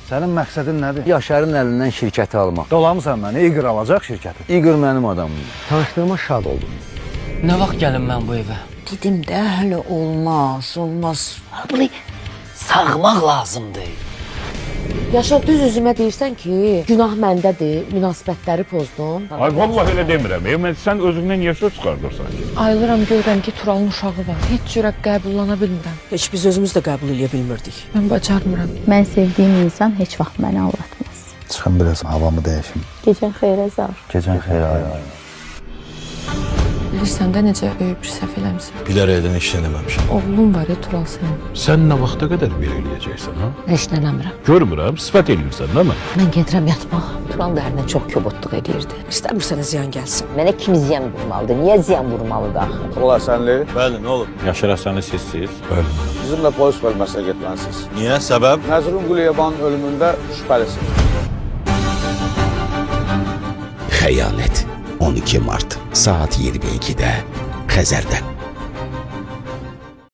Sənin məqsədin nədir? Yaşarın əlindən şirkəti almaq. Dolamısan məni, İqır alacaq şirkəti. İqır mənim adamımdır. Tanışdığıma şad oldum. Nə vaxt gəlim mən bu evə? Dedim də hələ olmaz. Bunu sağmaq lazımdır. Yaşar, düz üzümə deyirsən ki, günah məndədir, münasibətləri pozdum. Ay vallahi elə demirəm. Mən sən özündən yaşa çıxardırsan. Ayılıram, görürəm ki, Turalın uşağı var. Heç cürə qəbullana bilmirəm. Heç biz özümüz də qəbul edə bilmirdik. Mən bacarmıram. Mən sevdiyim insan heç vaxt məni aldatmaz. Çıxın biraz havamı dəyişim. Gecən xeyrə zar. Gecən xeyir ay. Bilirsən də necə böyük bir səhv eləmsən. Bilərəkdən işlənəməmişəm. Oğlum var ya, Tural sənin. Sən nə vaxta qədər belə eləyəcəksən, ha? Heç nə eləmirəm. Görmürəm, sifət eləyirsən, değil mi? Mən gedirəm yatmağa. Turan da hərinə çox kobudluq edirdi. İstəmirsənə ziyan gəlsin. Mənə kim ziyan vurmalıdır? Niyə ziyan vurmalıdır axı? Ola sənli. Bəli, nə olub? Yaşar Həsəni sizsiz. Bizimlə polis bölməsinə getməlisiniz. Niyə? Səbəb? Nəzrin Quliyevanın ölümündə şübhəlisiniz. Xəyanət 12 Mart saat 22-də Xəzərdə.